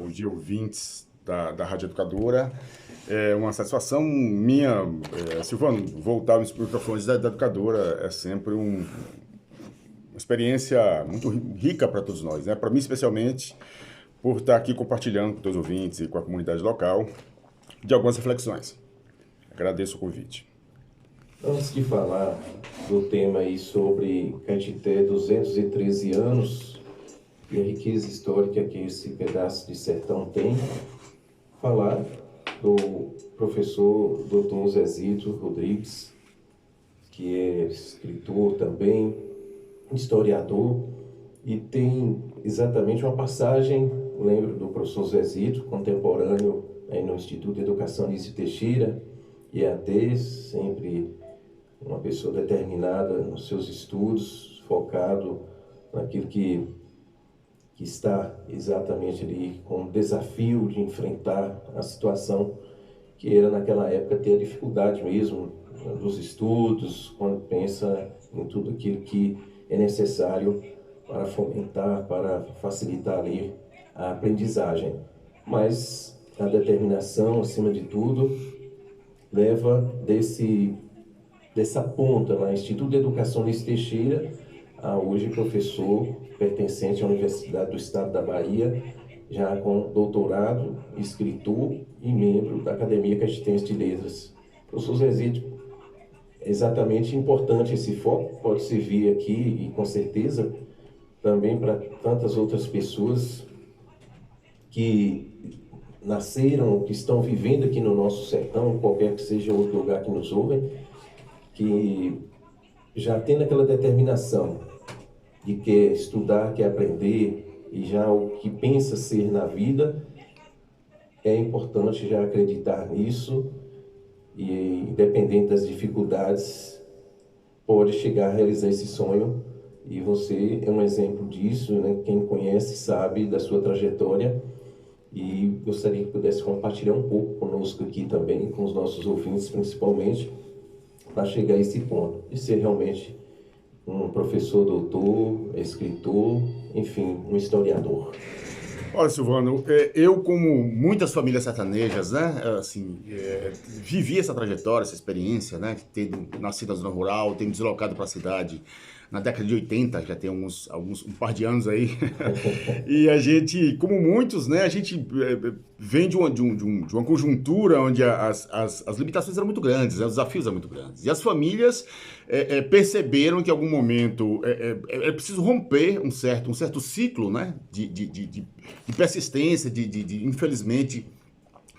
bom dia, ouvintes da Rádio Educadora. É uma satisfação minha, Silvano, voltar aos microfones da Educadora é sempre uma experiência muito rica para todos nós, né? Para mim, especialmente, por estar aqui compartilhando com todos os ouvintes e com a comunidade local de algumas reflexões. Agradeço o convite. Antes de falar do tema aí sobre Caetité, 213 anos, e a riqueza histórica que esse pedaço de sertão tem, falar do professor Dr. Zezito Rodrigues, que é escritor também, historiador, e tem exatamente uma passagem, lembro do professor Zezito, contemporâneo aí no Instituto de Educação Anísio Teixeira, IAD, sempre uma pessoa determinada nos seus estudos, focado naquilo que está exatamente ali com o desafio de enfrentar a situação que era naquela época ter a dificuldade mesmo dos estudos, quando pensa em tudo aquilo que é necessário para fomentar, para facilitar ali a aprendizagem. Mas a determinação, acima de tudo, leva dessa ponta lá, Instituto de Educação Anísio Teixeira, a hoje professor pertencente à Universidade do Estado da Bahia, já com doutorado, escritor e membro da Academia Caetitense de Letras. Professor Zezito, é exatamente importante esse foco, pode servir aqui e com certeza também para tantas outras pessoas que nasceram, que estão vivendo aqui no nosso sertão, qualquer que seja outro lugar que nos ouvem, que já tendo aquela determinação de quer estudar, quer aprender, e já o que pensa ser na vida, é importante já acreditar nisso, e independente das dificuldades, pode chegar a realizar esse sonho, e você é um exemplo disso, né? Quem conhece sabe da sua trajetória, e gostaria que pudesse compartilhar um pouco conosco aqui também, com os nossos ouvintes principalmente, para chegar a esse ponto, de ser realmente um professor doutor, escritor, enfim, um historiador. Olha, Silvano, eu, como muitas famílias sertanejas, né, assim, vivi essa trajetória, essa experiência, né, tendo nascido na zona rural, tendo deslocado para a cidade na década de 80, já tem um par de anos aí, e a gente, como muitos, né, a gente vem de uma conjuntura onde as limitações eram muito grandes, né, os desafios eram muito grandes, e as famílias perceberam que em algum momento é preciso romper um certo ciclo, né, de persistência, infelizmente,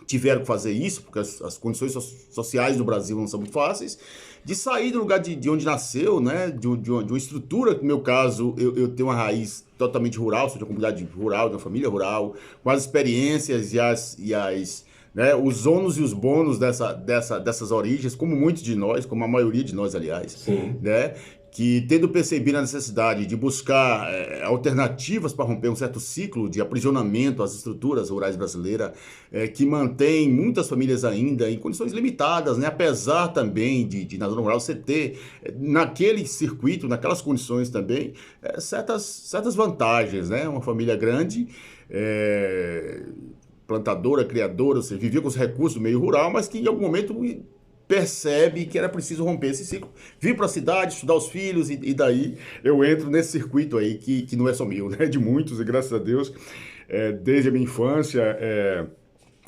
tiveram que fazer isso, porque as condições sociais do Brasil não são muito fáceis, de sair do lugar de onde nasceu, né, de uma estrutura, no meu caso, eu tenho uma raiz totalmente rural, sou de uma comunidade rural, de uma família rural, com as experiências né, os ônus e os bônus dessas origens, como muitos de nós, como a maioria de nós, aliás, Sim. né, que tendo percebido a necessidade de buscar alternativas para romper um certo ciclo de aprisionamento às estruturas rurais brasileiras, que mantém muitas famílias ainda em condições limitadas, né? Apesar também de na zona rural você ter, naquele circuito, naquelas condições também, certas vantagens, né? Uma família grande, plantadora, criadora, ou seja, vivia com os recursos do meio rural, mas que em algum momento percebe que era preciso romper esse ciclo, vir para a cidade, estudar os filhos, e daí eu entro nesse circuito aí, que não é só meu, né? De muitos, e graças a Deus, desde a minha infância,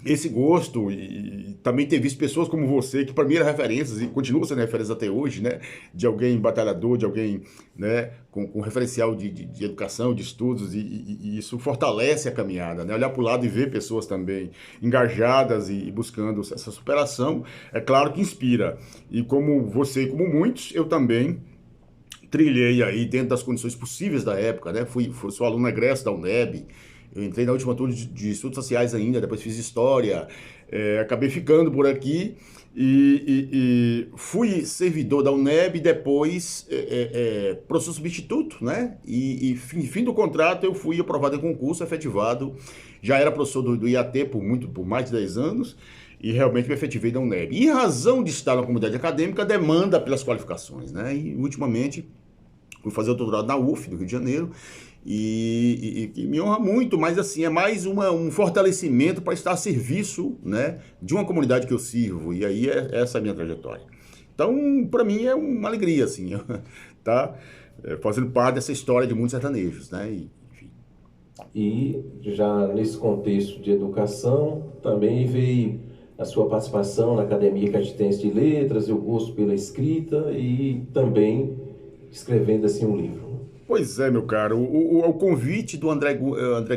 esse gosto, e também ter visto pessoas como você, que para mim eram referências, e continuam sendo referências até hoje, né? De alguém batalhador, de alguém, né, com referencial de educação, de estudos, e isso fortalece a caminhada, né? Olhar para o lado e ver pessoas também engajadas e buscando essa superação, é claro que inspira. E como você e como muitos, eu também trilhei aí dentro das condições possíveis da época, né? Sou aluno egresso da UNEB. Eu entrei na última turma de estudos sociais ainda, depois fiz história, acabei ficando por aqui e fui servidor da UNEB, depois professor substituto, né? E fim do contrato eu fui aprovado em concurso, efetivado, já era professor do IAT por mais de 10 anos, e realmente me efetivei da UNEB. E em razão de estar na comunidade acadêmica, demanda pelas qualificações, né? E ultimamente fui fazer o doutorado na UF, do Rio de Janeiro, e me honra muito, mas assim, é mais um fortalecimento para estar a serviço, né, de uma comunidade que eu sirvo, e aí essa é a minha trajetória. Então, para mim é uma alegria, assim, tá fazendo parte dessa história de muitos sertanejos, né, enfim. E já nesse contexto de educação, também veio a sua participação na Academia Caetitense de Letras, o gosto pela escrita e também escrevendo assim um livro. Pois é, meu caro, o convite do André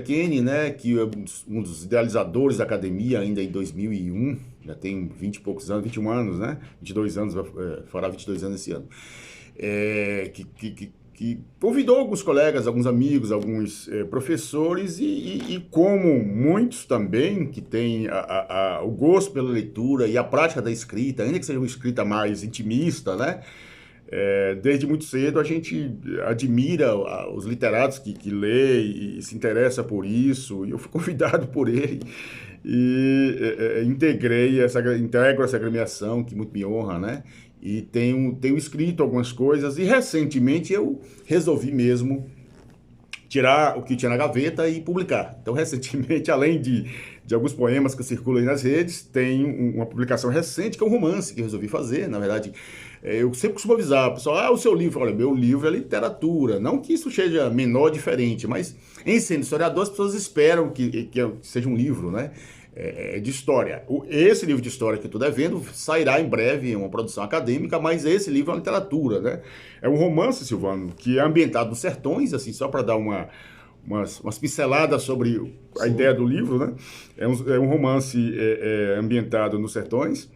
Kenny, né, que é um dos idealizadores da academia ainda em 2001, já tem 20 e poucos anos, 21 anos, né, 22 anos, fará 22 anos esse ano, que convidou alguns colegas, alguns amigos, alguns professores e como muitos também que têm o gosto pela leitura e a prática da escrita, ainda que seja uma escrita mais intimista, né, desde muito cedo a gente admira os literatos que lê e se interessa por isso, e eu fui convidado por ele e integro essa agremiação, que muito me honra, né? E tenho escrito algumas coisas, e recentemente eu resolvi mesmo tirar o que tinha na gaveta e publicar. Então, recentemente, além de alguns poemas que circulam aí nas redes, tem uma publicação recente, que é um romance que eu resolvi fazer. Na verdade, eu sempre costumo avisar o pessoal, o seu livro. Olha, meu livro é literatura. Não que isso seja menor ou diferente, mas em sendo historiador, as pessoas esperam que seja um livro, né? De história. Esse livro de história que eu estou devendo sairá em breve em uma produção acadêmica, mas esse livro é uma literatura, né? É um romance, Silvano, que é ambientado nos sertões, assim, só para dar umas pinceladas sobre a ideia do livro, né? É um romance ambientado nos sertões,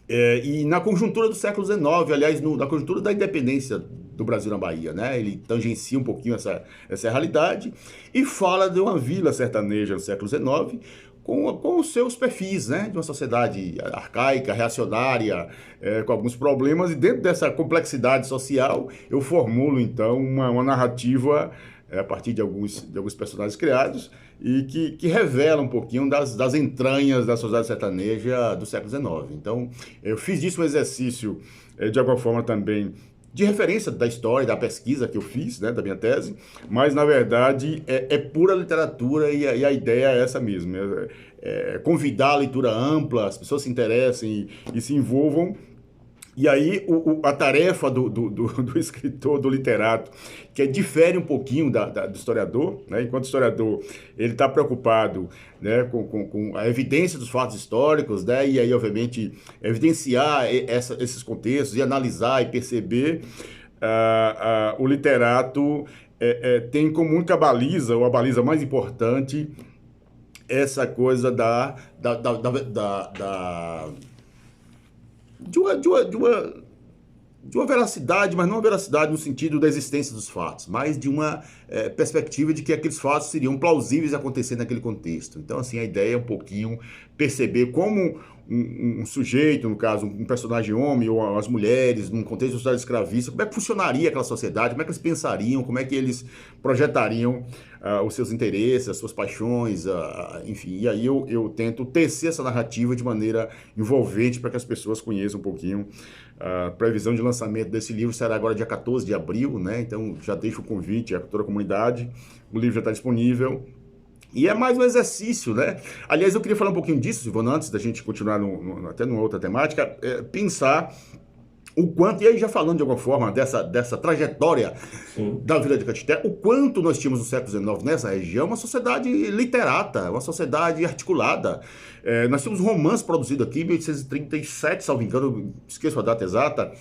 e na conjuntura do século XIX, aliás, na conjuntura da independência do Brasil na Bahia, né? Ele tangencia um pouquinho essa realidade e fala de uma vila sertaneja no século XIX, com os seus perfis, né, de uma sociedade arcaica, reacionária, com alguns problemas, e dentro dessa complexidade social, eu formulo, então, uma narrativa a partir de alguns personagens criados, e que revela um pouquinho das entranhas da sociedade sertaneja do século XIX. Então, eu fiz disso um exercício, de alguma forma também, de referência da história, da pesquisa que eu fiz, né, da minha tese, mas, na verdade, é pura literatura, e a ideia é essa mesmo, convidar a leitura ampla, as pessoas se interessem e se envolvam. E aí a tarefa do escritor, do literato, que difere um pouquinho do historiador, né? Enquanto historiador, ele está preocupado, né, com a evidência dos fatos históricos, né? E aí, obviamente, evidenciar esses contextos e analisar e perceber. O literato tem como única baliza, ou a baliza mais importante, essa coisa de uma veracidade, mas não uma veracidade no sentido da existência dos fatos, mas de uma perspectiva de que aqueles fatos seriam plausíveis de acontecer naquele contexto. Então, assim, a ideia é um pouquinho perceber como um sujeito, no caso, um personagem homem, ou as mulheres, num contexto de sociedade escravista, como é que funcionaria aquela sociedade, como é que eles pensariam, como é que eles projetariam os seus interesses, as suas paixões, enfim. E aí eu tento tecer essa narrativa de maneira envolvente para que as pessoas conheçam um pouquinho. A previsão de lançamento desse livro será agora dia 14 de abril, né? Então já deixo o convite a toda a comunidade. O livro já está disponível. E é mais um exercício, né? Aliás, eu queria falar um pouquinho disso, Silvano, antes da gente continuar até numa outra temática, pensar o quanto, e aí já falando de alguma forma dessa trajetória da Vila de Caetité, o quanto nós tínhamos no século XIX nessa região uma sociedade literata, uma sociedade articulada. Nós tínhamos um romance produzido aqui em 1837, salvo engano, esqueço a data exata,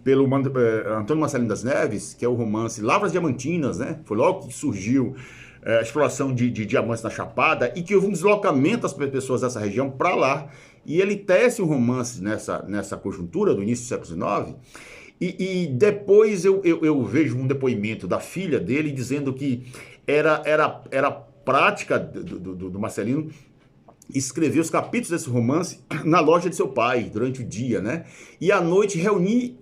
pelo Antônio Marcelino das Neves, que é o romance Lavras Diamantinas, né? Foi logo que surgiu a exploração de diamantes na Chapada, e que houve um deslocamento das pessoas dessa região para lá. E ele tece um romance nessa conjuntura do início do século XIX, e depois eu vejo um depoimento da filha dele dizendo que era prática do Marcelino escrever os capítulos desse romance na loja de seu pai, durante o dia, né? E à noite reunir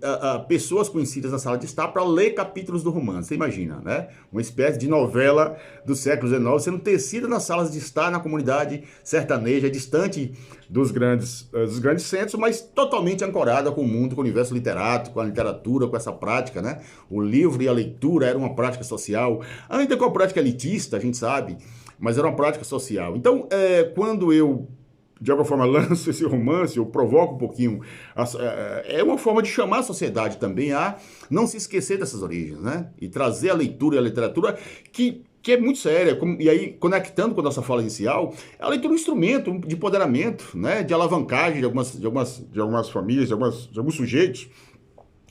pessoas conhecidas na sala de estar para ler capítulos do romance. Você imagina, né? Uma espécie de novela do século XIX sendo tecida nas salas de estar na comunidade sertaneja, distante dos grandes centros, mas totalmente ancorada com o mundo, com o universo literato, com a literatura, com essa prática, né? O livro e a leitura era uma prática social, ainda com a prática elitista, a gente sabe, mas era uma prática social. Então, quando eu, de alguma forma, lanço esse romance, eu provoco um pouquinho, é uma forma de chamar a sociedade também a não se esquecer dessas origens, né? E trazer a leitura e a literatura que é muito séria, e aí, conectando com a nossa fala inicial, a leitura é um instrumento de empoderamento, né? De alavancagem de algumas famílias, de alguns sujeitos.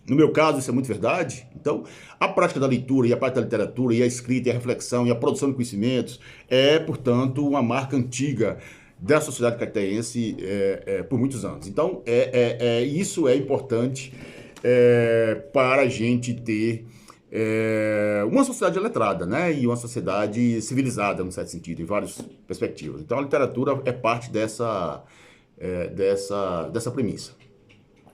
No meu caso, isso é muito verdade. Então, a prática da leitura e a prática da literatura e a escrita e a reflexão e a produção de conhecimentos portanto, uma marca antiga da sociedade caetense por muitos anos. Então, isso é importante para a gente ter uma sociedade letrada, né? E uma sociedade civilizada, num certo sentido, em várias perspectivas. Então, a literatura é parte dessa premissa.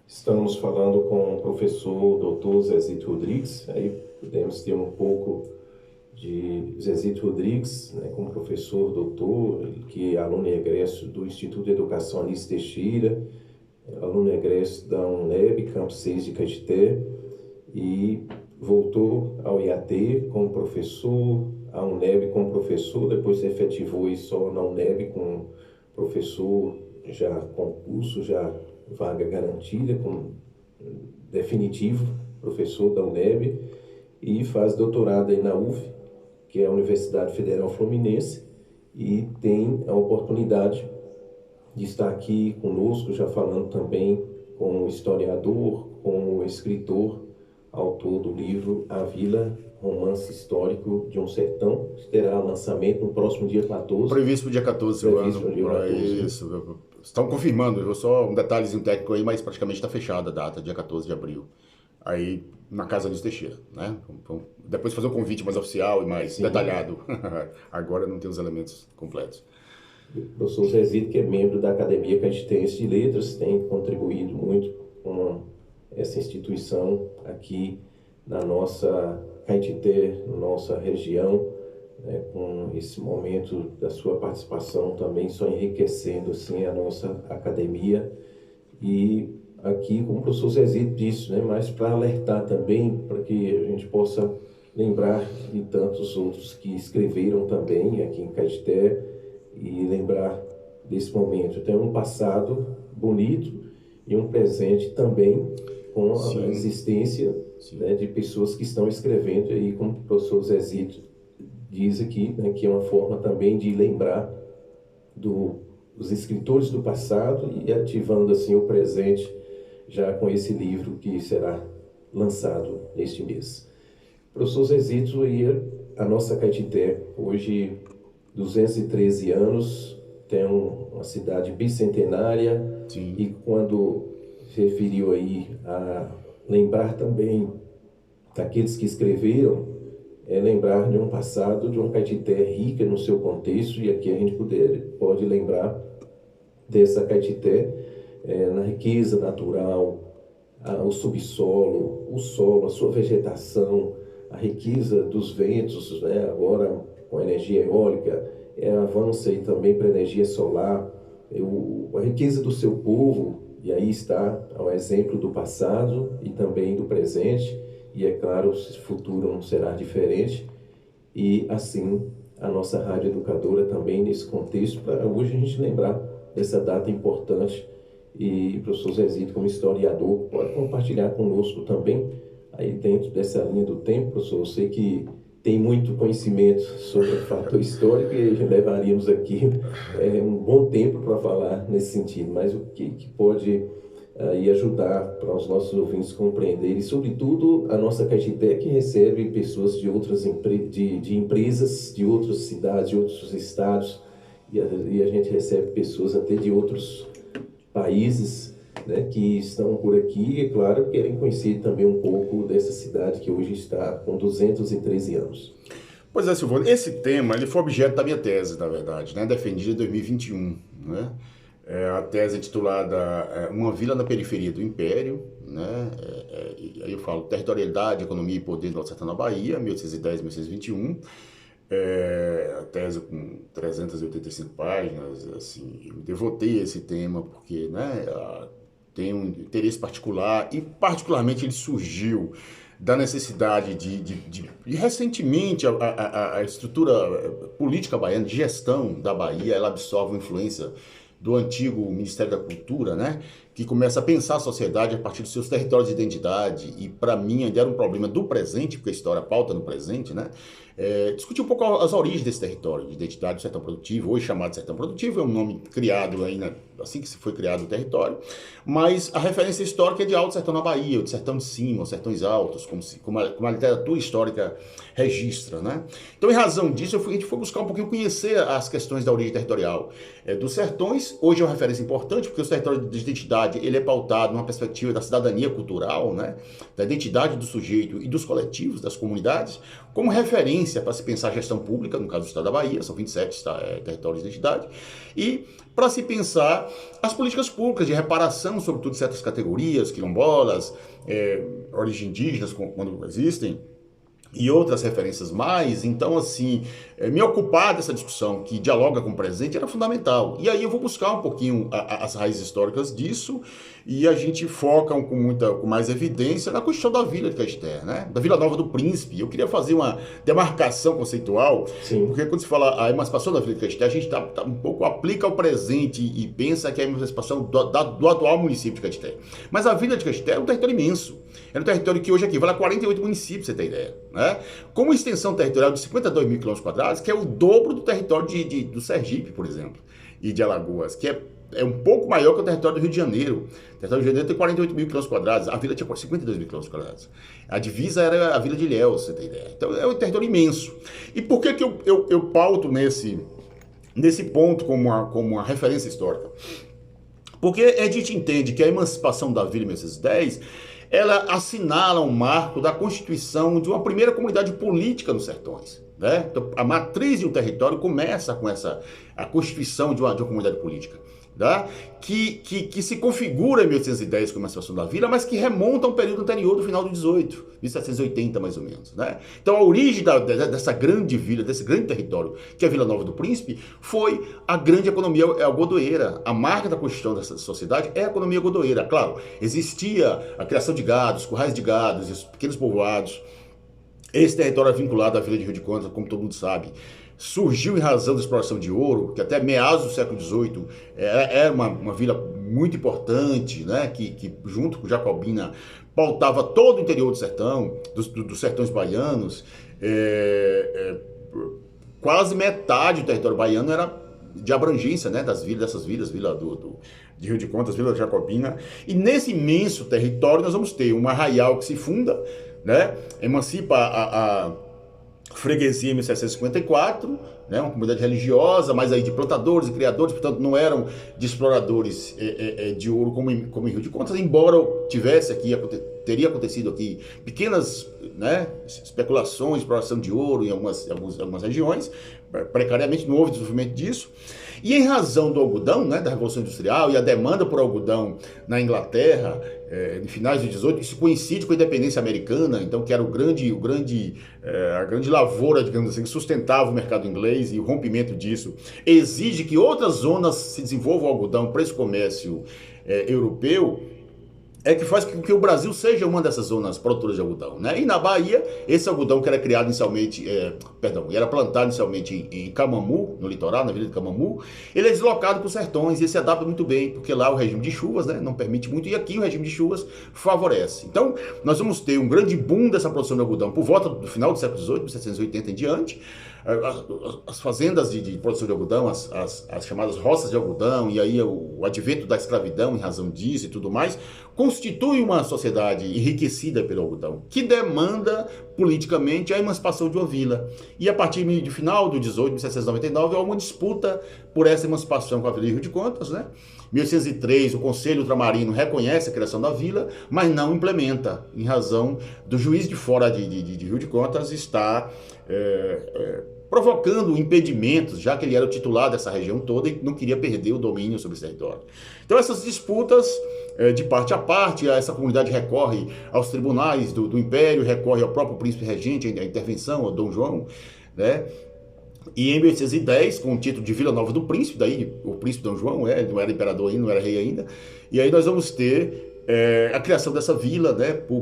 Estamos falando com o professor Dr. Zezito Rodrigues, aí podemos ter um pouco de Zezito Rodrigues, né, como professor doutor, que é aluno egresso do Instituto de Educação Alice Teixeira, aluno egresso da UNEB, Campus 6 de Caetité, e voltou ao IAT como professor, à UNEB como professor, depois se efetivou aí só na UNEB como professor, já concurso, já vaga garantida, como definitivo, professor da UNEB, e faz doutorado aí na UF, que é a Universidade Federal Fluminense, e tem a oportunidade de estar aqui conosco, já falando também como historiador, como escritor, autor do livro A Vila, Romance Histórico de um Sertão, que terá lançamento no próximo dia 14. Previsto para o dia 14, Previsto para o dia 14. Isso, estão confirmando, só um detalhezinho técnico aí, mas praticamente está fechada a data, dia 14 de abril. Aí, na Casa Luiz Teixeira, né? Depois fazer um convite mais oficial e mais detalhado. Agora não tem os elementos completos. O professor Zezito, que é membro da Academia Caetitense de Letras, tem contribuído muito com essa instituição aqui na nossa Caetité, na nossa região, né, com esse momento da sua participação também só enriquecendo assim, a nossa academia. E aqui, como o professor Zezito disse, né, mas para alertar também, para que a gente possa lembrar de tantos outros que escreveram também aqui em Caetité e lembrar desse momento. Tem um passado bonito e um presente também com a existência, né, de pessoas que estão escrevendo aí, como o professor Zezito diz aqui, né, que é uma forma também de lembrar dos escritores do passado e ativando assim o presente já com esse livro que será lançado neste mês. Professor Zezito, a nossa Caetité, hoje 213 anos, tem uma cidade bicentenária. Sim. E quando se referiu aí a lembrar também daqueles que escreveram, lembrar de um passado, de uma Caetité rica no seu contexto, e aqui a gente pode lembrar dessa Caetité na riqueza natural, o subsolo, o solo, a sua vegetação, a riqueza dos ventos, né? Agora com energia eólica, avança aí também para energia solar, a riqueza do seu povo, e aí está o exemplo do passado e também do presente, e é claro, o futuro não será diferente, e assim a nossa rádio educadora também nesse contexto, para hoje a gente lembrar dessa data importante. E o professor Zezito, como historiador, pode compartilhar conosco também, aí dentro dessa linha do tempo, professor. Eu sei que tem muito conhecimento sobre o fator histórico e levaríamos aqui um bom tempo para falar nesse sentido, mas o que pode ajudar para os nossos ouvintes compreenderem, e sobretudo a nossa Caetité, que recebe pessoas de outras de empresas, de outras cidades, de outros estados, e a gente recebe pessoas até de outros países, né, que estão por aqui, e claro, querem conhecer também um pouco dessa cidade que hoje está com 213 anos. Pois é, Silvano, esse tema ele foi objeto da minha tese, na verdade, né, defendida em 2021, né? A tese é intitulada Uma Vila na Periferia do Império, né? Aí eu falo Territorialidade, Economia e Poder do Alto Sertão na Bahia, 1810-1821. A tese com 385 páginas, assim, eu devotei a esse tema porque, né, tem um interesse particular e particularmente ele surgiu da necessidade de recentemente a estrutura política baiana, de gestão da Bahia, ela absorve a influência do antigo Ministério da Cultura, né, que começa a pensar a sociedade a partir dos seus territórios de identidade, e para mim ainda era um problema do presente, porque a história pauta no presente, né, discutir um pouco as origens desse território de identidade do sertão produtivo, hoje chamado de sertão produtivo, é um nome criado aí, né, assim que se foi criado o território, mas a referência histórica é de Alto Sertão na Bahia, ou de Sertão de Cima, ou Sertões Altos, como a literatura histórica registra, né. Então, em razão disso, a gente foi buscar um pouquinho conhecer as questões da origem territorial dos sertões. Hoje é uma referência importante, porque o território de identidade ele é pautado numa perspectiva da cidadania cultural, né, da identidade do sujeito e dos coletivos, das comunidades, como referência para se pensar a gestão pública, no caso do Estado da Bahia, são 27 territórios de identidade, e para se pensar as políticas públicas de reparação, sobretudo de certas categorias, quilombolas, origem indígenas, quando existem, e outras referências mais. Então, assim, me ocupar dessa discussão que dialoga com o presente era fundamental. E aí eu vou buscar um pouquinho as raízes históricas disso, e a gente foca com mais evidência na questão da Vila de Caeté, né? Da Vila Nova do Príncipe. Eu queria fazer uma demarcação conceitual, Sim. porque quando se fala a emancipação da Vila de Caeté, a gente um pouco aplica ao presente e pensa que é a emancipação do atual município de Caeté. Mas a Vila de Caeté é um território imenso. É um território que hoje equivale a 48 municípios, você tem ideia, né? Com uma extensão territorial de 52 mil quilômetros quadrados, que é o dobro do território do Sergipe, por exemplo, e de Alagoas, que é um pouco maior que o território do Rio de Janeiro. O território do Rio de Janeiro tem 48 mil quilômetros quadrados, a vila tinha 52 mil quilômetros quadrados. A divisa era a Vila de Ilhéus, você tem ideia. Então é um território imenso. E por que eu pauto nesse ponto como uma referência histórica? Porque a gente entende que a emancipação da Vila em 1810 ela assinala um marco da constituição de uma primeira comunidade política nos sertões, né? Então, a matriz de um território começa com a constituição de uma comunidade política, tá? Que se configura em 1810 como a emancipação da Vila, mas que remonta a um período anterior do final do 18, 1780 mais ou menos, né? Então a origem dessa grande vila, desse grande território, que é a Vila Nova do Príncipe, foi a grande economia algodoeira. A marca da constituição dessa sociedade é a economia algodoeira. Claro, existia a criação de gados, currais de gados, os pequenos povoados. Esse território é vinculado à Vila de Rio de Contas, como todo mundo sabe. Surgiu em razão da exploração de ouro, que até meados do século XVIII era uma vila muito importante, né? Que junto com Jacobina pautava todo o interior do sertão, dos sertões baianos. Quase metade do território baiano era de abrangência, né, dessas vilas, Vila de Rio de Contas, Vila de Jacobina. E nesse imenso território nós vamos ter um arraial que se funda, né, emancipa a freguesia em 1754, né, uma comunidade religiosa, mas aí de plantadores e criadores, portanto não eram de exploradores de ouro como em Rio de Contas, embora teria acontecido aqui pequenas, né, especulações, exploração de ouro em algumas regiões, precariamente não houve desenvolvimento disso. E em razão do algodão, né, da Revolução Industrial e a demanda por algodão na Inglaterra, em finais do 18, isso coincide com a independência americana, então que era a grande lavoura, digamos assim, que sustentava o mercado inglês, e o rompimento disso exige que outras zonas se desenvolvam o algodão para esse comércio europeu, que faz com que o Brasil seja uma dessas zonas produtoras de algodão, né? E na Bahia, esse algodão que era criado inicialmente, era plantado inicialmente em Camamu, no litoral, na vila de Camamu, ele é deslocado para os sertões e se adapta muito bem, porque lá o regime de chuvas, né, não permite muito, e aqui o regime de chuvas favorece. Então, nós vamos ter um grande boom dessa produção de algodão por volta do final do século XVIII, 1780 em diante. As fazendas de produção de algodão, as chamadas roças de algodão, e aí o advento da escravidão em razão disso e tudo mais, constitui uma sociedade enriquecida pelo algodão, que demanda politicamente a emancipação de uma vila. E a partir do final do 18, 1799, há uma disputa por essa emancipação com a Vila de Rio de Contas, né? 1803, o Conselho Ultramarino reconhece a criação da vila, mas não implementa, em razão do juiz de fora de Rio de Contas estar provocando impedimentos, já que ele era o titular dessa região toda e não queria perder o domínio sobre esse território. Então essas disputas, de parte a parte, essa comunidade recorre aos tribunais do Império, recorre ao próprio príncipe regente, a intervenção, ao Dom João, né? E em 1810, com o título de Vila Nova do Príncipe, daí o príncipe Dom João, ele não era imperador ainda, não era rei ainda, e aí nós vamos ter a criação dessa vila, né, por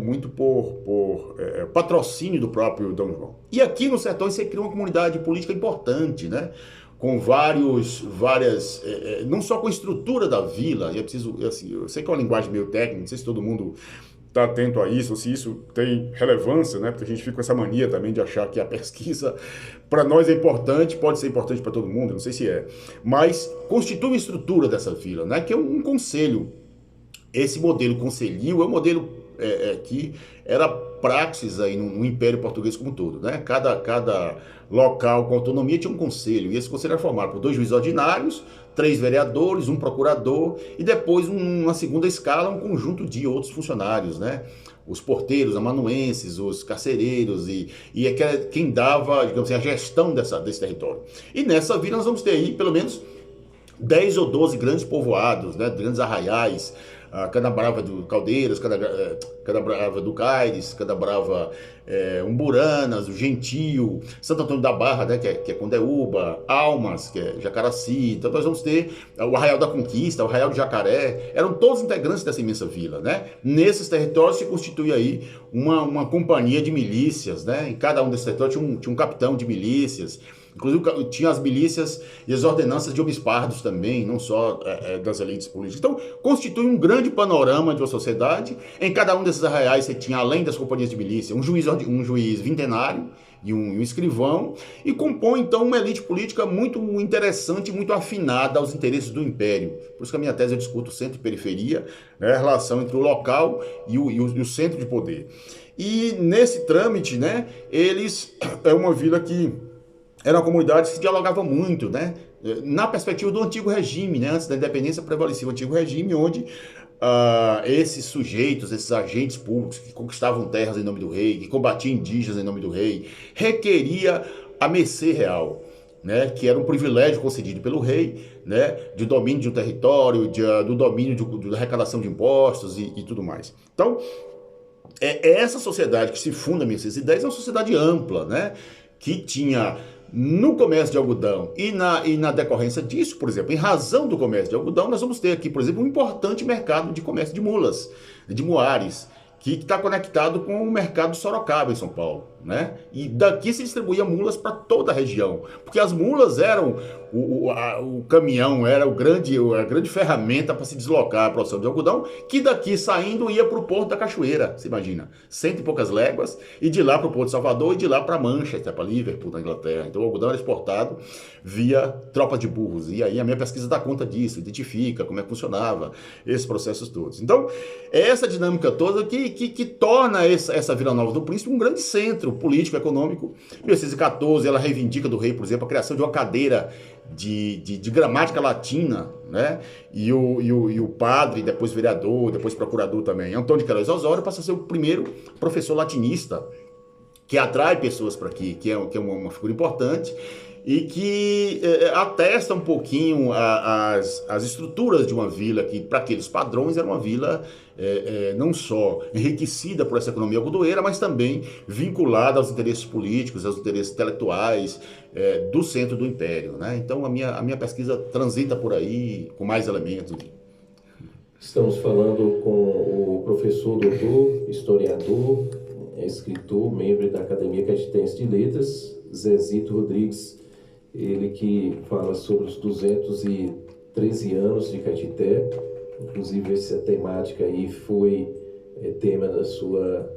patrocínio do próprio Dom João. E aqui no sertão você cria uma comunidade política importante, né, com não só com a estrutura da vila, e é preciso, assim, eu sei que é uma linguagem meio técnica, não sei se todo mundo está atento a isso, ou se isso tem relevância, né? Porque a gente fica com essa mania também de achar que a pesquisa, para nós é importante, pode ser importante para todo mundo, não sei se é, mas constitui uma estrutura dessa vila, né? Que é um conselho. Esse modelo conselhio é um modelo que era praxis aí no Império Português como um todo, né? Cada local com autonomia tinha um conselho, e esse conselho era formado por 2 juízes ordinários, 3 vereadores, um procurador, e depois, uma segunda escala, um conjunto de outros funcionários, né? Os porteiros, amanuenses, os carcereiros, e quem dava, digamos assim, a gestão desse território. E nessa vila nós vamos ter aí, pelo menos, 10 ou 12 grandes povoados, né? Grandes arraiais, Canabrava do Caldeiras, Canabrava do Caires, Canabrava Umburanas, o Gentil, Santo Antônio da Barra, né, que é Condeúba, Almas, que é Jacaraci. Então nós vamos ter o Arraial da Conquista, o Arraial do Jacaré, eram todos integrantes dessa imensa vila, né? Nesses territórios se constitui aí uma companhia de milícias, né? Em cada um desses territórios tinha um capitão de milícias. Inclusive tinha as milícias e as ordenanças de obispardos também, não só das elites políticas. Então, constitui um grande panorama de uma sociedade. Em cada um desses arraiais você tinha, além das companhias de milícia, um juiz vintenário e um escrivão, e compõe, então, uma elite política muito interessante, muito afinada aos interesses do Império. Por isso que a minha tese eu discuto centro e periferia, né, a relação entre o local e o centro de poder. E nesse trâmite, né, é uma vila que era uma comunidade que se dialogava muito, né? Na perspectiva do antigo regime, né? Antes da independência prevalecia o antigo regime, onde esses sujeitos, esses agentes públicos que conquistavam terras em nome do rei, que combatiam indígenas em nome do rei, requeria a mercê real, né? Que era um privilégio concedido pelo rei, né? De domínio de um território, do domínio da arrecadação de impostos e tudo mais. Então, essa sociedade que se funda em 1610 é uma sociedade ampla, né? Que tinha no comércio de algodão e na decorrência disso, por exemplo, em razão do comércio de algodão, nós vamos ter aqui, por exemplo, um importante mercado de comércio de mulas, de muares, que está conectado com o mercado de Sorocaba, em São Paulo, né? E daqui se distribuía mulas para toda a região, porque as mulas eram o caminhão, era a grande ferramenta para se deslocar a produção de algodão, que daqui saindo ia para o Porto da Cachoeira, você imagina, 100 e poucas léguas, e de lá para o Porto de Salvador, e de lá para Manchester, para Liverpool, na Inglaterra. Então o algodão era exportado via tropa de burros, e aí a minha pesquisa dá conta disso, identifica como é que funcionava esses processos todos. Então, é essa dinâmica toda que torna essa Vila Nova do Príncipe um grande centro político, econômico. Em 1814, ela reivindica do rei, por exemplo, a criação de uma cadeira de gramática latina, né? E o padre, depois vereador, depois procurador também, Antônio de Queiroz Osório, passa a ser o primeiro professor latinista que atrai pessoas para aqui, que é uma figura importante e que atesta um pouquinho as estruturas de uma vila que, para aqueles padrões, era uma vila não só enriquecida por essa economia algodoeira, mas também vinculada aos interesses políticos, aos interesses intelectuais do centro do Império, né? Então a minha pesquisa transita por aí com mais elementos. Estamos falando com o professor doutor, historiador, escritor, membro da Academia Caetense de Letras, Zezito Rodrigues, ele que fala sobre os 213 anos de Caetité. Inclusive essa temática aí foi tema da sua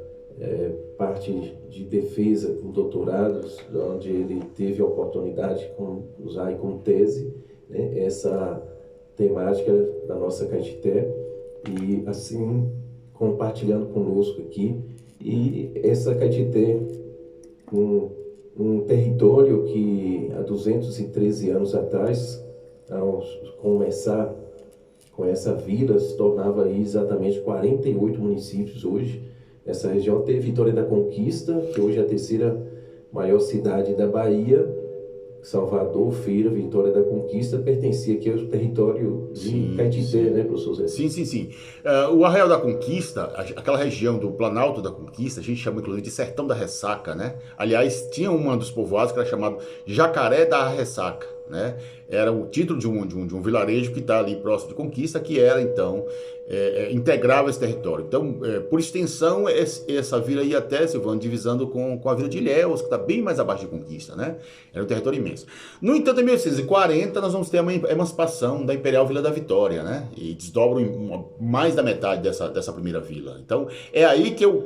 parte de defesa com doutorados, onde ele teve a oportunidade de usar como tese, né, essa temática da nossa Caetité, e assim compartilhando conosco aqui. E essa Caetité, um território que há 213 anos atrás, ao começar com essa vila, se tornava aí exatamente 48 municípios hoje. Essa região teve Vitória da Conquista, que hoje é a terceira maior cidade da Bahia, Salvador, Feira, Vitória da Conquista, pertencia aqui ao território de Caetité, né, professor Zé? Sim, sim, sim. O Arraial da Conquista, aquela região do Planalto da Conquista, a gente chama inclusive de Sertão da Ressaca, né? Aliás, tinha um dos povoados que era chamado Jacaré da Ressaca, né? Era o título de um vilarejo que está ali próximo de Conquista, que era então integrava esse território. Então, por extensão, essa vila ia até, Silvano, divisando com a vila de Ilhéus, que está bem mais abaixo de Conquista, né? Era um território imenso. No entanto, em 1840, nós vamos ter a emancipação da Imperial Vila da Vitória, né? E desdobram mais da metade dessa primeira vila. Então, é aí que eu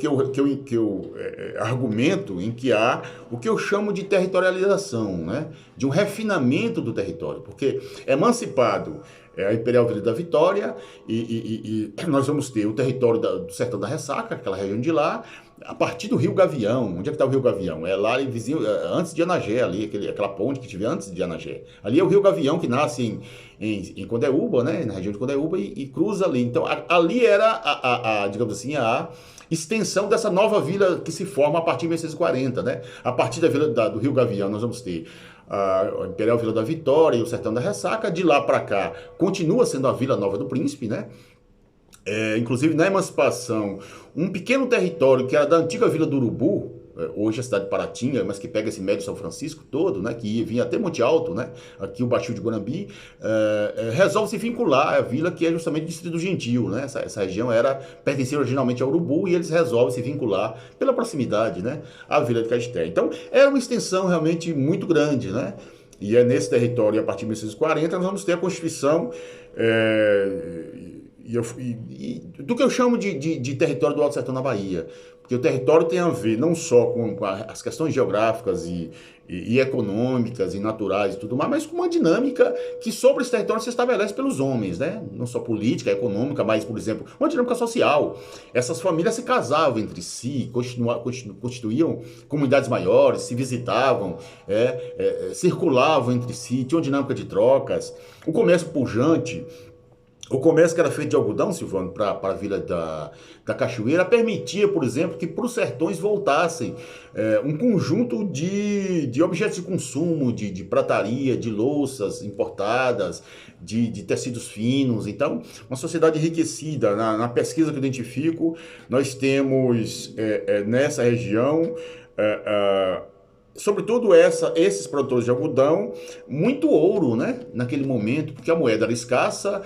argumento em que há o que eu chamo de territorialização, né? De um refinamento do território, porque emancipado a Imperial Vila da Vitória e nós vamos ter o território do Sertão da Ressaca, aquela região de lá, a partir do Rio Gavião. Onde é que está o Rio Gavião? É lá vizinho, antes de Anagé, ali, aquela ponte que tiver antes de Anagé. Ali é o Rio Gavião que nasce em Condeúba, né? Na região de Condeúba e cruza ali. Então ali era digamos assim, a extensão dessa nova vila que se forma a partir de 1640, né? A partir da vila do Rio Gavião nós vamos ter a Imperial Vila da Vitória e o Sertão da Ressaca. De lá para cá continua sendo a Vila Nova do Príncipe, né? Inclusive na emancipação, um pequeno território que era da antiga Vila do Urubu, hoje a cidade de Paratinga, mas que pega esse médio São Francisco todo, né, que vinha até Monte Alto, né, aqui o Baixio de Guanambi, resolve se vincular à vila que é justamente o Distrito do Gentil, né, essa região pertencia originalmente ao Urubu e eles resolvem se vincular pela proximidade, né, à Vila de Caeté. Então era uma extensão realmente muito grande, né, e é nesse território, a partir de 1640, nós vamos ter a Constituição do que eu chamo de território do Alto Sertão na Bahia. Porque o território tem a ver não só com as questões geográficas e econômicas e naturais e tudo mais, mas com uma dinâmica que sobre esse território se estabelece pelos homens, né? Não só política, econômica, mas, por exemplo, uma dinâmica social. Essas famílias se casavam entre si, constituíam comunidades maiores, se visitavam, circulavam entre si, tinham dinâmica de trocas, o comércio pujante. O comércio que era feito de algodão, Silvano, para a Vila da Cachoeira, permitia, por exemplo, que para os sertões voltassem um conjunto de objetos de consumo, de prataria, de louças importadas, de tecidos finos. Então, uma sociedade enriquecida. Na pesquisa que eu identifico, nós temos nessa região sobretudo esses produtores de algodão, muito ouro, né, naquele momento, porque a moeda era escassa,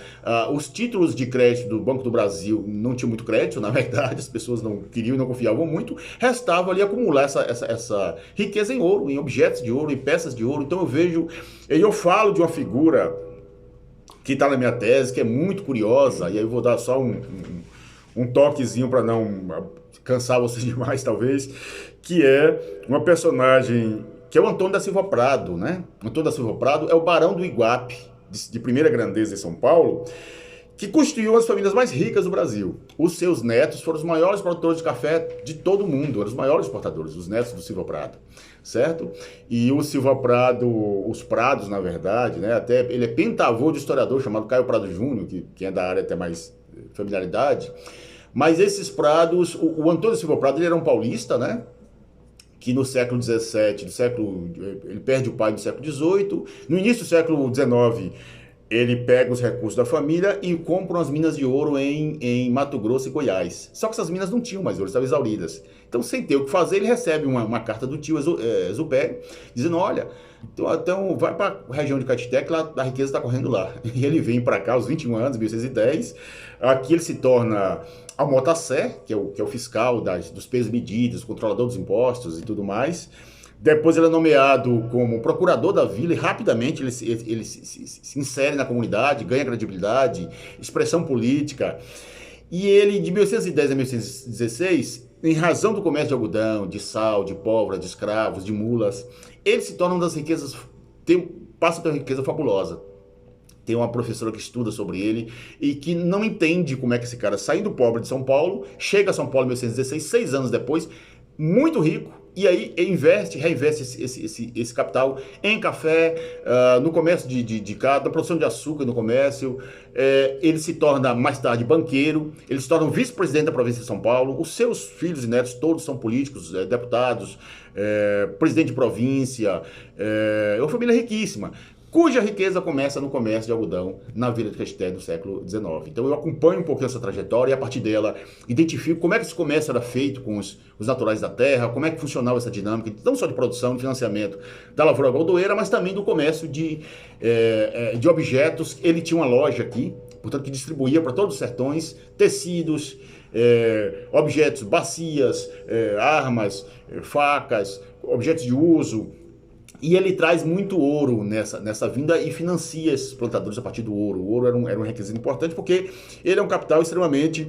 os títulos de crédito do Banco do Brasil não tinham muito crédito, na verdade, as pessoas não queriam e não confiavam muito, restava ali acumular essa riqueza em ouro, em objetos de ouro, em peças de ouro. Então eu falo de uma figura que está na minha tese, que é muito curiosa, e aí eu vou dar só um toquezinho para não cansar vocês demais, talvez, que é uma personagem que é o Antônio da Silva Prado, né? Antônio da Silva Prado é o barão do Iguape, de primeira grandeza em São Paulo, que constituiu uma das famílias mais ricas do Brasil. Os seus netos foram os maiores produtores de café de todo o mundo, eram os maiores exportadores, os netos do Silva Prado, certo? E o Silva Prado, os Prados, na verdade, né? Até ele é pentavô de historiador chamado Caio Prado Júnior, que é da área até mais familiaridade. Mas esses Prados, o Antônio Silva Prado, ele era um paulista, né? Que no século XVII, ele perde o pai no século XVIII, no início do século XIX, ele pega os recursos da família e compra umas minas de ouro em Mato Grosso e Goiás. Só que essas minas não tinham mais ouro, estavam exauridas. Então, sem ter o que fazer, ele recebe uma carta do tio Exupério, dizendo, olha, então vai para a região de Caetité, que lá a riqueza está correndo lá. E ele vem para cá aos 21 anos, 1610. Aqui ele se torna almotassé, que é o fiscal dos pesos e medidas, controlador dos impostos e tudo mais. Depois ele é nomeado como procurador da vila e rapidamente ele se insere na comunidade, ganha credibilidade, expressão política. E ele, de 1810 a 1816, em razão do comércio de algodão, de sal, de pólvora, de escravos, de mulas, ele se torna uma das riquezas, passa a ter uma riqueza fabulosa. Tem uma professora que estuda sobre ele e que não entende como é que esse cara, saindo pobre de São Paulo, chega a São Paulo em 1816, 6 anos depois, muito rico, e aí reinveste esse capital em café, no comércio de cana, na produção de açúcar no comércio. Ele se torna mais tarde banqueiro, ele se torna vice-presidente da província de São Paulo. Os seus filhos e netos todos são políticos, deputados, presidente de província. É uma família riquíssima, cuja riqueza começa no comércio de algodão na Vila de Caetité do século XIX. Então eu acompanho um pouquinho essa trajetória e a partir dela identifico como é que esse comércio era feito com os naturais da terra, como é que funcionava essa dinâmica, não só de produção, de financiamento da lavoura algodoeira, mas também do comércio de objetos. Ele tinha uma loja aqui, portanto, que distribuía para todos os sertões tecidos, objetos, bacias, armas, facas, objetos de uso. E ele traz muito ouro nessa vinda e financia esses plantadores a partir do ouro. O ouro era um requisito importante porque ele é um capital extremamente...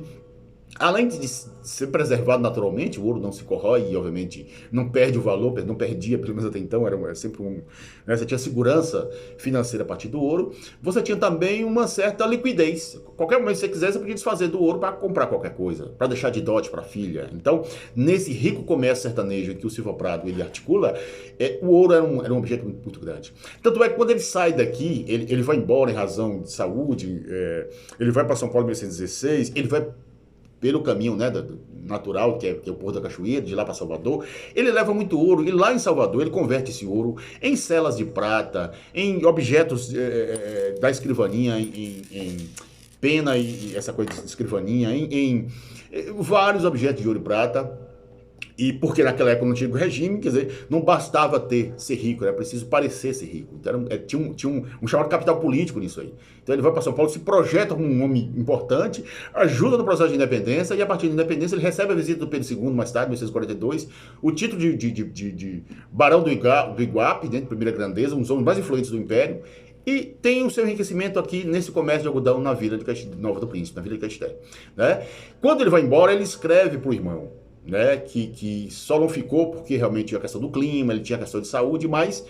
Além de ser preservado naturalmente, o ouro não se corrói e, obviamente, não perde o valor, não perdia, pelo menos até então, era sempre né, você tinha segurança financeira a partir do ouro, você tinha também uma certa liquidez. Qualquer momento que você quisesse, você podia desfazer do ouro para comprar qualquer coisa, para deixar de dote para a filha. Então, nesse rico comércio sertanejo que o Silva Prado ele articula, o ouro era um objeto muito grande. Tanto é que quando ele sai daqui, ele vai embora em razão de saúde, ele vai para São Paulo em 1916, ele vai pelo caminho, né, natural, que é o Porto da Cachoeira, de lá para Salvador. Ele leva muito ouro e lá em Salvador ele converte esse ouro em celas de prata, em objetos da escrivaninha, em pena e essa coisa de escrivaninha, em vários objetos de ouro e prata. E porque naquela época não tinha regime, quer dizer, não bastava ser rico, era preciso parecer ser rico. Então, tinha um chamado capital político nisso aí. Então ele vai para São Paulo, se projeta como um homem importante, ajuda no processo de independência, e a partir da independência ele recebe a visita do Pedro II, mais tarde, em 1842, o título de Barão do Iguape, dentro de primeira grandeza, um dos homens mais influentes do Império, e tem o seu enriquecimento aqui nesse comércio de algodão na Vila de Nova do Príncipe, na Vila de Caetité. Né? Quando ele vai embora, ele escreve para o irmão, né, que só não ficou porque realmente tinha a questão do clima, ele tinha a questão de saúde, mas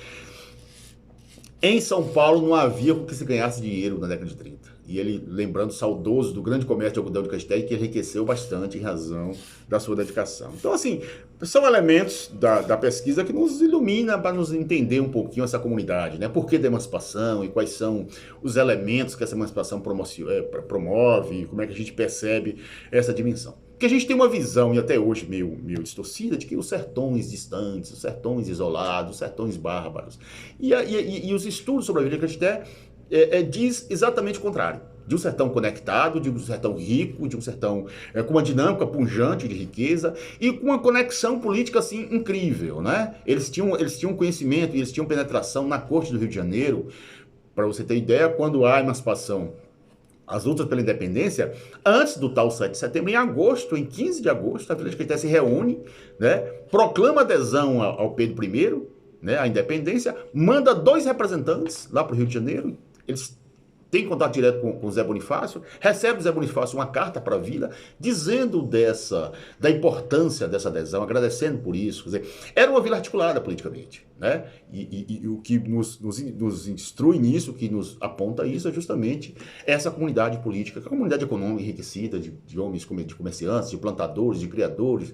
em São Paulo não havia com que se ganhasse dinheiro na década de 30. E ele, lembrando, saudoso do grande comércio de algodão de Caetité, que enriqueceu bastante em razão da sua dedicação. Então, assim, são elementos da pesquisa que nos ilumina para nos entender um pouquinho essa comunidade, né? Por que da emancipação e quais são os elementos que essa emancipação promove, como é que a gente percebe essa dimensão. Porque a gente tem uma visão, e até hoje meio distorcida, de que os sertões distantes, os sertões isolados, os sertões bárbaros. E os estudos sobre a Vila de Caetité diz exatamente o contrário. De um sertão conectado, de um sertão rico, de um sertão com uma dinâmica pujante de riqueza e com uma conexão política assim incrível, né? Eles tinham conhecimento e eles tinham penetração na corte do Rio de Janeiro. Para você ter ideia, quando há a emancipação, as lutas pela independência, antes do tal 7 de setembro, em 15 de agosto, a Vila de Caetité se reúne, né, proclama adesão ao Pedro I, né, a independência, manda 2 representantes lá para o Rio de Janeiro, eles têm contato direto com o Zé Bonifácio, recebe o Zé Bonifácio uma carta para a Vila, dizendo da importância dessa adesão, agradecendo por isso. Quer dizer, era uma vila articulada politicamente, né? E o que nos instrui nisso, o que nos aponta isso, é justamente essa comunidade política, que é uma comunidade econômica enriquecida de homens, de comerciantes, de plantadores, de criadores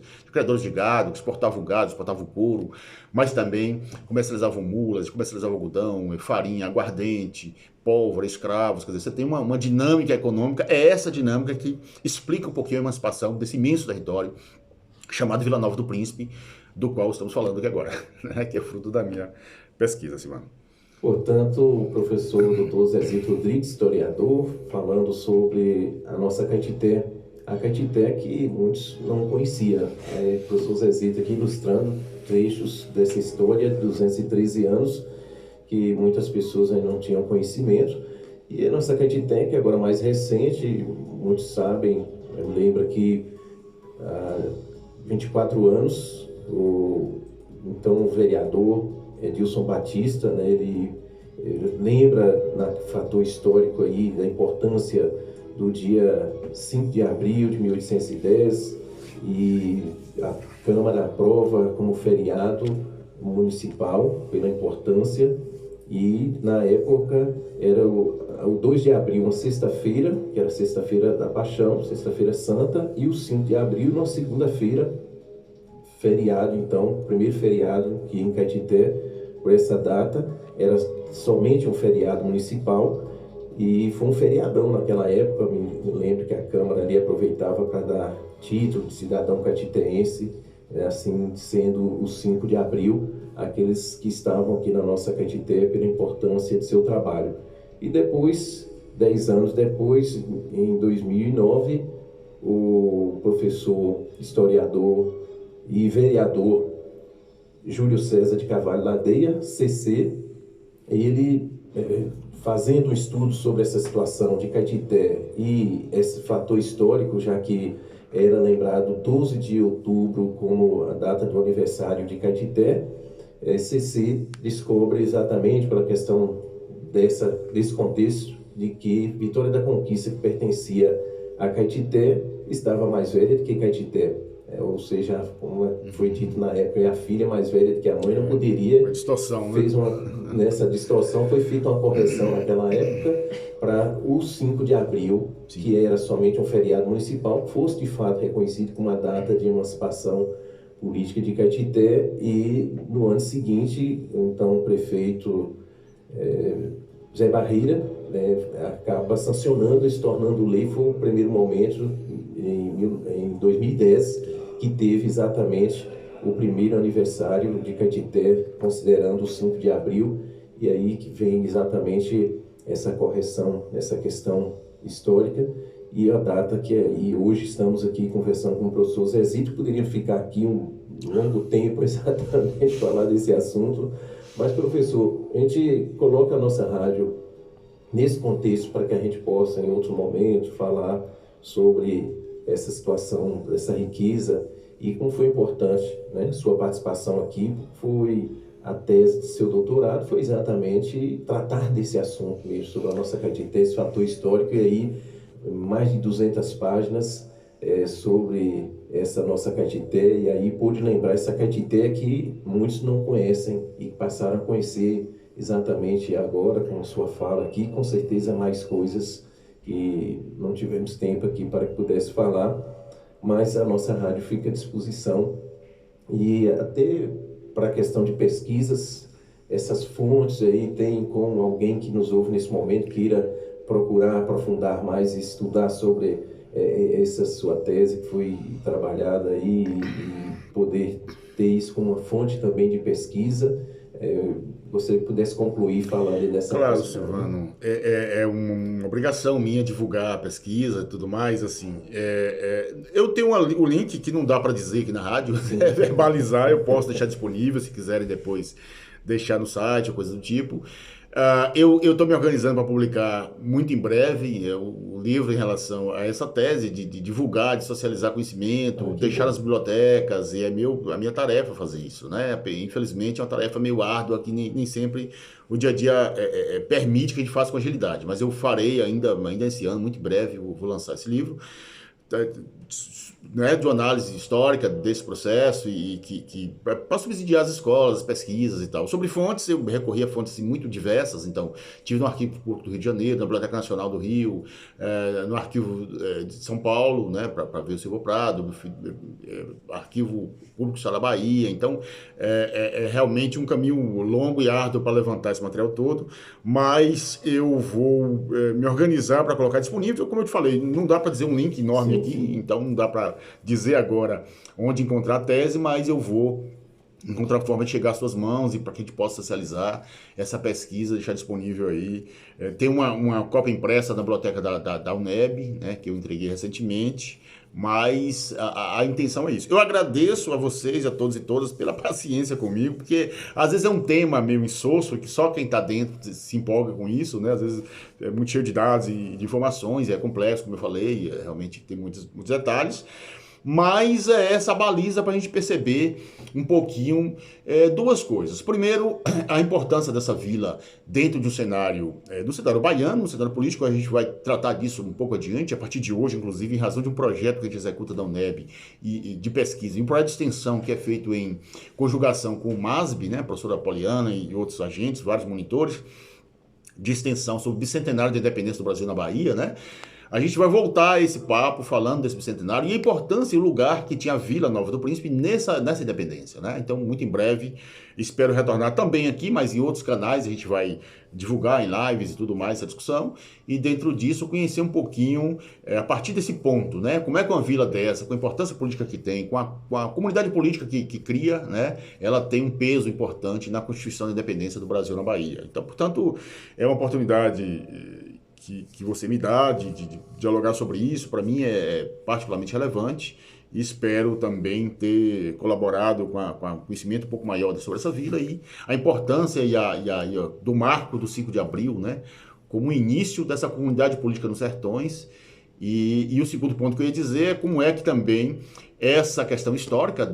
de gado, que exportavam gado, exportavam couro, mas também comercializavam mulas, comercializavam algodão, farinha, aguardente, pólvora, escravos. Quer dizer, você tem uma dinâmica econômica, é essa dinâmica que explica um pouquinho a emancipação desse imenso território chamado Vila Nova do Príncipe, do qual estamos falando aqui agora, né? Que é fruto da minha pesquisa, Silvano. Portanto, o professor Dr. Zezito Rodrigues, historiador, falando sobre a nossa Caetité, a Caetité que muitos não conheciam. O professor Zezito aqui ilustrando trechos dessa história de 213 anos, que muitas pessoas ainda não tinham conhecimento. E a nossa Caetité, que agora mais recente, muitos sabem, eu lembro que há 24 anos, o vereador Edilson Batista, né, ele lembra, no fator histórico aí, da importância do dia 5 de abril de 1810, e a Câmara aprova como feriado municipal pela importância. E na época era o 2 de abril, uma sexta-feira, que era a sexta-feira da Paixão, sexta-feira santa, e o 5 de abril, uma segunda-feira, feriado, então, o primeiro feriado que em Caetité, por essa data, era somente um feriado municipal e foi um feriadão naquela época. Me lembro que a Câmara ali aproveitava para dar título de cidadão caetitense, assim sendo o 5 de abril, aqueles que estavam aqui na nossa Caetité pela importância de seu trabalho. E depois, 10 anos depois, em 2009, o professor, historiador e vereador Júlio César de Carvalho Ladeia, CC, ele fazendo um estudo sobre essa situação de Caetité e esse fator histórico, já que era lembrado 12 de outubro como a data do aniversário de Caetité, CC descobre exatamente pela questão desse contexto de que Vitória da Conquista, que pertencia a Caetité, estava mais velha do que Caetité. Ou seja, como foi dito na época, é a filha mais velha do que a mãe, não poderia. Uma distorção, né? Nessa distorção foi feita uma correção naquela época para o 5 de abril, sim, que era somente um feriado municipal, fosse de fato reconhecido como uma data de emancipação política de Caetité. E no ano seguinte, então, o prefeito Zé Barreira acaba sancionando e se tornando lei. Foi o primeiro momento, em 2010, que teve exatamente o primeiro aniversário de Caetité, considerando o 5 de abril, e aí que vem exatamente essa correção, essa questão histórica, e a data e hoje estamos aqui conversando com o professor Zezito. Poderia ficar aqui um longo tempo exatamente falar desse assunto, mas, professor, a gente coloca a nossa rádio nesse contexto para que a gente possa, em outros momentos, falar sobre essa situação, essa riqueza, e como foi importante, né? Sua participação aqui foi a tese de seu doutorado, foi exatamente tratar desse assunto mesmo, sobre a nossa Caetité, esse fator histórico, e aí mais de 200 páginas sobre essa nossa Caetité, e aí pude lembrar essa Caetité que muitos não conhecem e passaram a conhecer exatamente agora, com a sua fala aqui, com certeza mais coisas que não tivemos tempo aqui para que pudesse falar, mas a nossa rádio fica à disposição. E até para a questão de pesquisas, essas fontes aí, tem com alguém que nos ouve nesse momento, queira procurar aprofundar mais e estudar sobre essa sua tese que foi trabalhada aí, e poder ter isso como uma fonte também de pesquisa. Gostaria que pudesse concluir falando dessa Claro, questão. Silvano, é uma obrigação minha divulgar a pesquisa e tudo mais, assim, eu tenho o link que não dá para dizer aqui na rádio, verbalizar, eu posso deixar disponível, se quiserem depois deixar no site ou coisa do tipo. Eu estou me organizando para publicar muito em breve o livro em relação a essa tese de divulgar, de socializar conhecimento, deixar nas bibliotecas, e a minha tarefa fazer isso, né? Infelizmente é uma tarefa meio árdua que nem sempre o dia a dia permite que a gente faça com agilidade, mas eu farei ainda esse ano, muito em breve, vou lançar esse livro, né, de uma análise histórica desse processo e para subsidiar as escolas, as pesquisas e tal. Sobre fontes, eu recorri a fontes assim, muito diversas, então tive no Arquivo Público do Rio de Janeiro, na Biblioteca Nacional do Rio, no Arquivo de São Paulo, né, para ver o Silvio Prado, Arquivo Público da Bahia. Então, é realmente um caminho longo e árduo para levantar esse material todo, mas eu vou me organizar para colocar disponível. Como eu te falei, não dá para dizer um link enorme aqui, então não dá para dizer agora onde encontrar a tese, mas eu vou encontrar forma de chegar às suas mãos e para que a gente possa socializar essa pesquisa, deixar disponível aí. Tem uma cópia impressa na biblioteca da UNEB, né, que eu entreguei recentemente, mas a intenção é isso. Eu agradeço a vocês, a todos e todas, pela paciência comigo, porque às vezes é um tema meio insosso, que só quem está dentro se empolga com isso, né? Às vezes é muito cheio de dados e de informações, é complexo, como eu falei, realmente tem muitos detalhes, mas é essa baliza para a gente perceber um pouquinho duas coisas. Primeiro, a importância dessa vila dentro de um cenário, do cenário baiano, um cenário político. A gente vai tratar disso um pouco adiante, a partir de hoje, inclusive, em razão de um projeto que a gente executa da UNEB e de pesquisa, e um projeto de extensão que é feito em conjugação com o MASB, né, a professora Poliana e outros agentes, vários monitores, de extensão sobre o bicentenário da independência do Brasil na Bahia, né? a gente vai voltar a esse papo falando desse bicentenário e a importância e o lugar que tinha a Vila Nova do Príncipe nessa independência, né? Então, muito em breve, espero retornar também aqui, mas em outros canais a gente vai divulgar em lives e tudo mais essa discussão e dentro disso conhecer um pouquinho, a partir desse ponto, né? Como é que uma vila dessa, com a importância política que tem, com a comunidade política que cria, né? Ela tem um peso importante na Constituição da Independência do Brasil na Bahia. Então, portanto, é uma oportunidade que você me dá de dialogar sobre isso, para mim é particularmente relevante e espero também ter colaborado com o conhecimento um pouco maior sobre essa vila e a importância do marco do 5 de abril, né, como início dessa comunidade política nos sertões. E o segundo ponto que eu ia dizer é como é que também essa questão histórica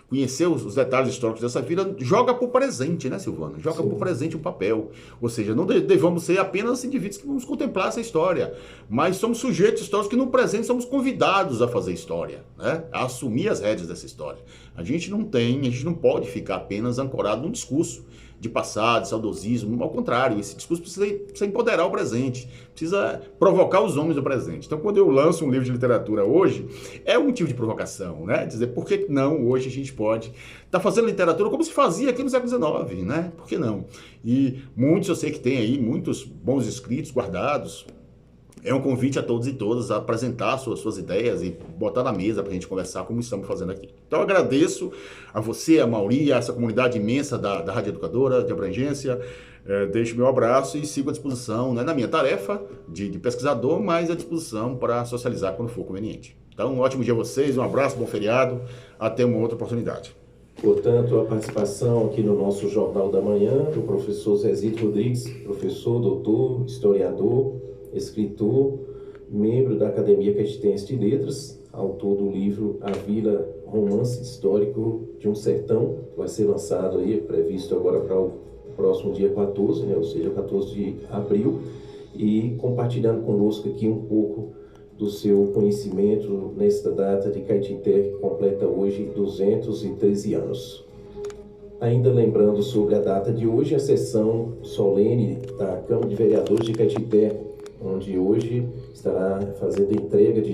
conhecer os detalhes históricos dessa vila, joga para o presente, né, Silvano? Joga para o presente um papel. Ou seja, não devamos ser apenas indivíduos que vamos contemplar essa história, mas somos sujeitos históricos que no presente somos convidados a fazer história, né? A assumir as rédeas dessa história. A gente não pode ficar apenas ancorado num discurso de passado, de saudosismo, ao contrário, esse discurso precisa empoderar o presente, precisa provocar os homens do presente. Então, quando eu lanço um livro de literatura hoje, é um motivo de provocação, né? Dizer, por que não hoje a gente pode estar fazendo literatura como se fazia aqui no século XIX, né? Por que não? E muitos, eu sei que tem aí muitos bons escritos guardados. É um convite a todos e todas a apresentar suas ideias e botar na mesa para a gente conversar como estamos fazendo aqui. Então eu agradeço a você, a Mauri, a essa comunidade imensa da Rádio Educadora de Abrangência. Deixo meu abraço e sigo à disposição, né, na minha tarefa de pesquisador, mas à disposição para socializar quando for conveniente. Então, um ótimo dia a vocês, um abraço, bom feriado, até uma outra oportunidade. Portanto, a participação aqui no nosso Jornal da Manhã do professor Zezito Rodrigues, professor, doutor, historiador, escritor, membro da Academia Caetense de Letras, autor do livro A Vila, Romance Histórico de um Sertão, que vai ser lançado aí, previsto agora para o próximo dia 14, né, ou seja, 14 de abril, e compartilhando conosco aqui um pouco do seu conhecimento nesta data de Caetité, que completa hoje 213 anos. Ainda lembrando sobre a data de hoje, a sessão solene da Câmara de Vereadores de Caetité, onde hoje estará fazendo entrega de